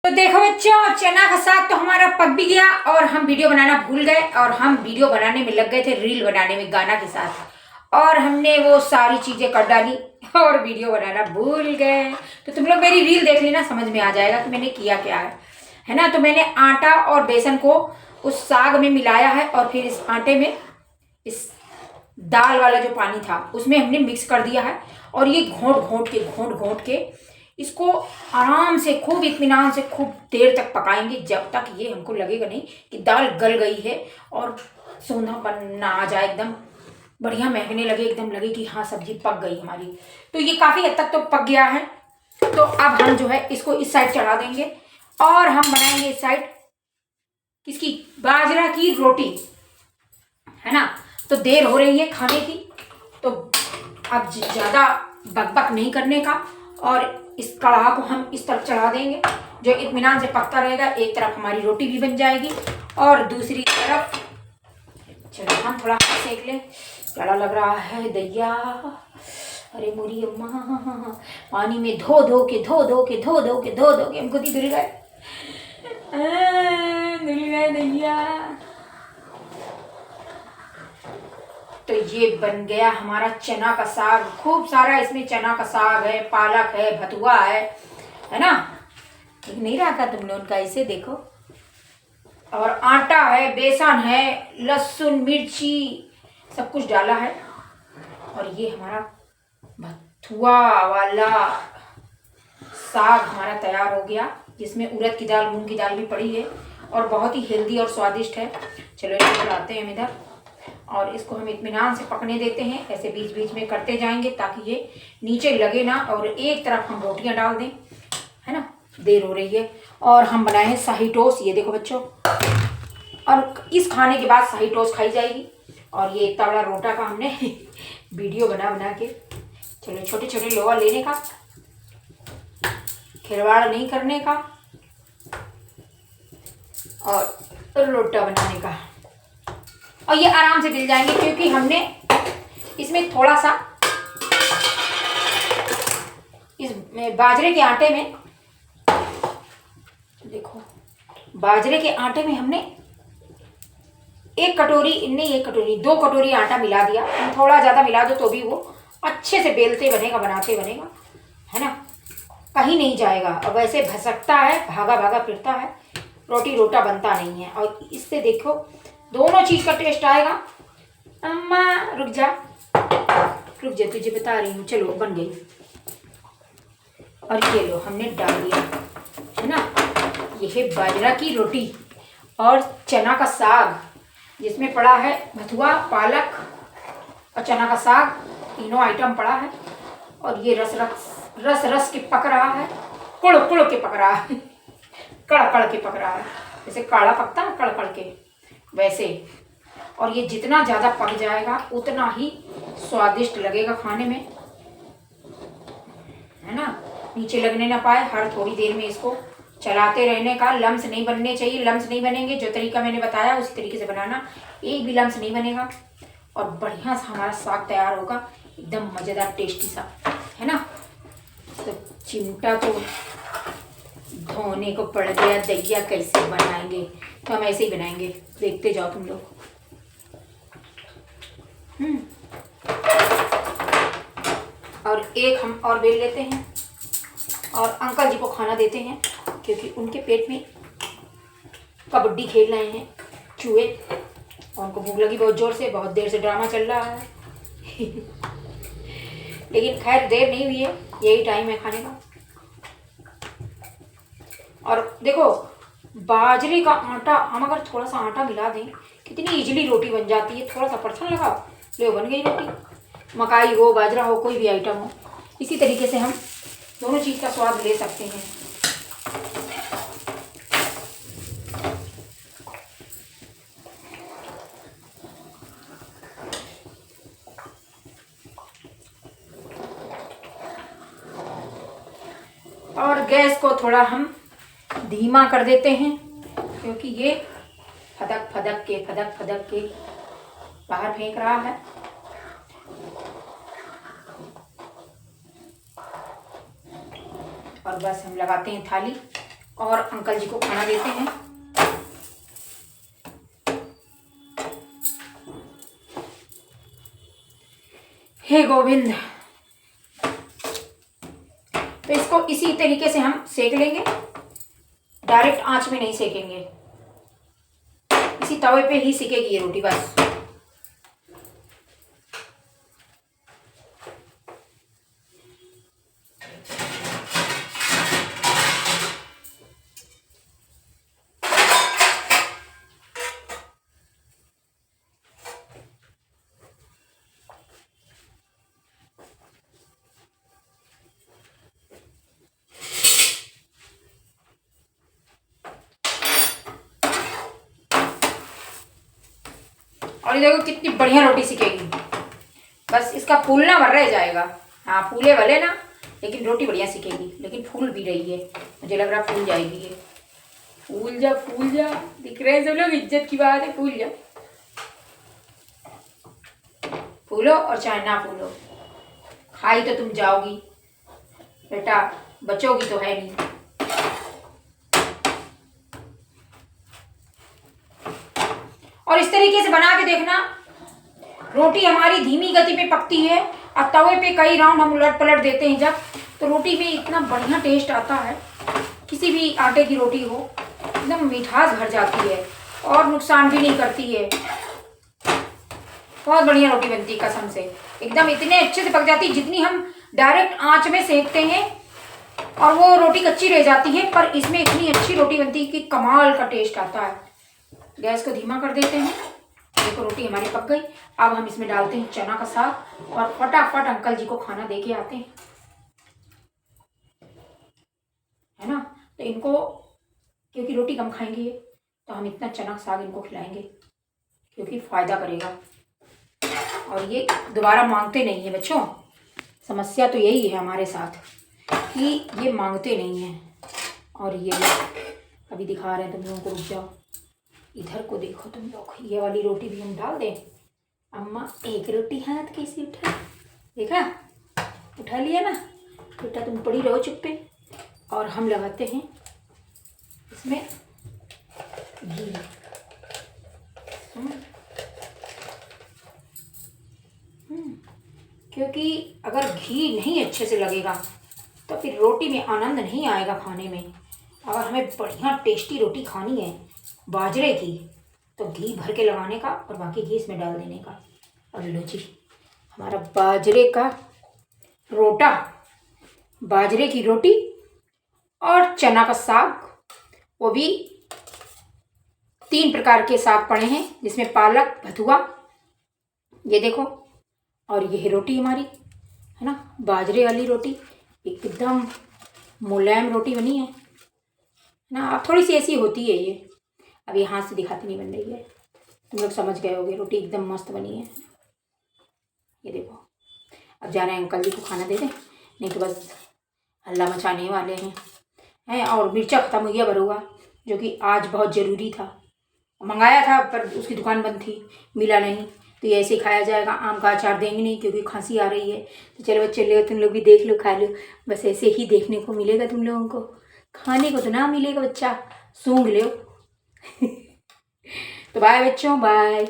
तो देखो बच्चों, चना का साग तो हमारा पक भी गया और हम वीडियो बनाना भूल गए और हम वीडियो बनाने में लग गए थे, रील बनाने में गाना के साथ। और हमने वो सारी चीजें कर डाली और वीडियो बनाना भूल गए। तो तुम लोग मेरी रील देख लेना, समझ में आ जाएगा कि मैंने किया क्या है ना। तो मैंने आटा और बेसन को उस साग में मिलाया है और फिर इस आटे में इस दाल वाला जो पानी था उसमें हमने मिक्स कर दिया है। और ये घोंट घोंट के इसको आराम से खूब इत्मीनान से खूब देर तक पकाएंगे, जब तक ये हमको लगेगा नहीं कि दाल गल गई है और सोंधापन ना आ जाए, एकदम बढ़िया महकने लगे, एकदम लगे कि हाँ सब्जी पक गई हमारी। तो ये काफ़ी हद तक तो पक गया है। तो अब हम जो है इसको इस साइड चढ़ा देंगे और हम बनाएंगे इस साइड किसकी, बाजरा की रोटी, है ना। तो देर हो रही है खाने की, तो अब ज़्यादा बकबक नहीं करने का और इस कढ़ा को हम इस तरफ चढ़ा देंगे जो इत्मीनान से पकता रहेगा। एक तरफ हमारी रोटी भी बन जाएगी और दूसरी तरफ चलो हम थोड़ा सेक लें। क्या लग रहा है दैया, अरे मोरी अम्मा, पानी में धो धो के हमको धुल गए दैया। तो ये बन गया हमारा चना का साग। खूब सारा इसमें चना का साग है, पालक है, भतुआ है ना। ठीक नहीं रहा था तुमने उनका, इसे देखो। और आटा है, बेसन है, लहसुन मिर्ची सब कुछ डाला है। और ये हमारा भतुआ वाला साग हमारा तैयार हो गया, जिसमें उड़द की दाल, मूंग की दाल भी पड़ी है और बहुत ही हेल्दी और स्वादिष्ट है। चलो इसको लाते हैं हम इधर और इसको हम इत्मीनान से पकने देते हैं। ऐसे बीच बीच में करते जाएंगे ताकि ये नीचे लगे ना। और एक तरफ हम रोटियां डाल दें, है ना। देर हो रही है और हम बनाए हैं शाही टोस्ट, ये देखो बच्चों। और इस खाने के बाद शाही टोस्ट खाई जाएगी। और ये इतना बड़ा रोटा का हमने वीडियो बना के, चलो छोटे छोटे लोहा लेने का, खिलवाड़ नहीं करने का और रोटा बनाने का। और ये आराम से मिल जाएंगे क्योंकि हमने इसमें थोड़ा सा इस बाजरे के आटे में, देखो बाजरे के आटे में हमने एक कटोरी 2 कटोरी आटा मिला दिया। थोड़ा ज़्यादा मिला दो तो भी वो अच्छे से बेलते बनेगा, बनाते बनेगा, है ना। कहीं नहीं जाएगा और वैसे भसकता है, भागा भागा फिरता है, रोटी रोटा बनता नहीं है। और इससे देखो दोनों चीज़ का टेस्ट आएगा। अम्मा रुक जा तुझे बता रही हूँ। चलो बन गई। और ये लो हमने डाल दिया, है ना। ये है बाजरा की रोटी और चना का साग, जिसमें पड़ा है भथुआ, पालक और चना का साग, तीनों आइटम पड़ा है। और ये रस के पक रहा है, कुड़ के पक रहा है, कड़ के पक रहा है, जैसे काढ़ा पकता है कड़ के, वैसे। और ये जितना ज़्यादा पक जाएगा उतना ही स्वादिष्ट लगेगा खाने में, है ना। नीचे लगने ना पाए, हर थोड़ी देर में इसको चलाते रहने का। लम्स नहीं बनने चाहिए, लम्स नहीं बनेंगे जो तरीका मैंने बताया उसी तरीके से बनाना, एक भी लम्स नहीं बनेगा। और बढ़िया सा हमारा साग तैयार होगा, एकदम मज़ेदार टेस्टी सा, है ना। तो चिमटा तो धोने को पड़ गया दैया, कैसे बनाएंगे। तो हम ऐसे ही बनाएंगे, देखते जाओ तुम लोग। और एक हम और बेल लेते हैं और अंकल जी को खाना देते हैं क्योंकि उनके पेट में कबड्डी खेल रहे हैं चूहे और उनको भूख लगी बहुत ज़ोर से, बहुत देर से ड्रामा चल रहा है लेकिन खैर देर नहीं हुई है, यही टाइम है खाने का। और देखो बाजरे का आटा, हम अगर थोड़ा सा आटा मिला दें कितनी इजीली रोटी बन जाती है। थोड़ा सा परछन लगाओ, ले बन गई रोटी। मकाई हो, बाजरा हो, कोई भी आइटम हो, इसी तरीके से हम दोनों चीज़ का स्वाद ले सकते हैं। और गैस को थोड़ा हम धीमा कर देते हैं क्योंकि ये फदक फदक के बाहर फेंक रहा है। और बस हम लगाते हैं थाली और अंकल जी को खाना देते हैं। हे गोविंद। तो इसको इसी तरीके से हम सेक लेंगे, डायरेक्ट आंच में नहीं सेकेंगे, इसी तवे पे ही सिकेगी ये रोटी बस। और ये देखो कितनी बढ़िया रोटी सिकेगी, बस इसका फूलना भर रह जाएगा। हाँ फूले भले ना, लेकिन रोटी बढ़िया सिकेगी, लेकिन फूल भी रही है, मुझे लग रहा फूल जाएगी ये। फूल जा फूल जा, दिख रहे हैं सब लोग, इज्जत की बात है, फूल जा। फूलो और चाहे ना फूलो, खाई तो तुम जाओगी बेटा, बचोगी तो है नहीं। और इस तरीके से बना के देखना, रोटी हमारी धीमी गति पे पकती है और तवे पे कई राउंड हम उलट पलट देते हैं जब, तो रोटी में इतना बढ़िया टेस्ट आता है। किसी भी आटे की रोटी हो, एकदम मिठास भर जाती है और नुकसान भी नहीं करती है। बहुत बढ़िया रोटी बनती है कसम से, एकदम इतने अच्छे से पक जाती है। जितनी हम डायरेक्ट आंच में सेकते हैं और वो रोटी कच्ची रह जाती है, पर इसमें इतनी अच्छी रोटी बनती है कि कमाल का टेस्ट आता है। गैस को धीमा कर देते हैं। देखो रोटी हमारी पक गई। अब हम इसमें डालते हैं चना का साग और फटाफट अंकल जी को खाना दे के आते हैं, है ना। तो इनको क्योंकि रोटी कम खाएंगे तो हम इतना चना का साग इनको खिलाएंगे क्योंकि फायदा करेगा। और ये दोबारा मांगते नहीं है बच्चों, समस्या तो यही है हमारे साथ कि ये मांगते नहीं हैं। और ये अभी दिखा रहे हैं तुम लोगों को, रुक जाओ, इधर को देखो तुम लोग, ये वाली रोटी भी हम डाल दें। अम्मा एक रोटी हाथ कैसे उठा, देखा, उठा लिया ना बेटा, तुम पड़ी रहो चुप पे। और हम लगाते हैं इसमें घी। क्योंकि अगर घी नहीं अच्छे से लगेगा तो फिर रोटी में आनंद नहीं आएगा खाने में। अगर हमें बढ़िया टेस्टी रोटी खानी है बाजरे की, तो घी भर के लगाने का और बाकी घी इसमें डाल देने का। और लो जी, हमारा बाजरे का रोटा, बाजरे की रोटी और चना का साग, वो भी 3 प्रकार के साग पड़े हैं जिसमें पालक, बथुआ, ये देखो, और ये रोटी हमारी, है ना, बाजरे वाली रोटी, एकदम मुलायम रोटी बनी है ना। अब थोड़ी सी ऐसी होती है ये, अब ये हाथ से दिखाती नहीं बन रही है, तुम लोग समझ गए होगे, रोटी एकदम मस्त बनी है। ये देखो, अब जा रहे हैं अंकल जी को खाना दे दें, नहीं तो बस हल्ला मचाने वाले हैं। और मिर्चा ख़त्म हो गया भरुआ, जो कि आज बहुत ज़रूरी था, मंगाया था पर उसकी दुकान बंद थी, मिला नहीं। तो ये ऐसे ही खाया जाएगा, आम का अचार देंगे नहीं क्योंकि खांसी आ रही है। तो चलो बच्चे, ले तुम लोग भी देख लो, खा लो, बस ऐसे ही देखने को मिलेगा तुम लोगों को, खाने को तो ना मिलेगा बच्चा, सूंघ लो। तो बाय बच्चों, बाय।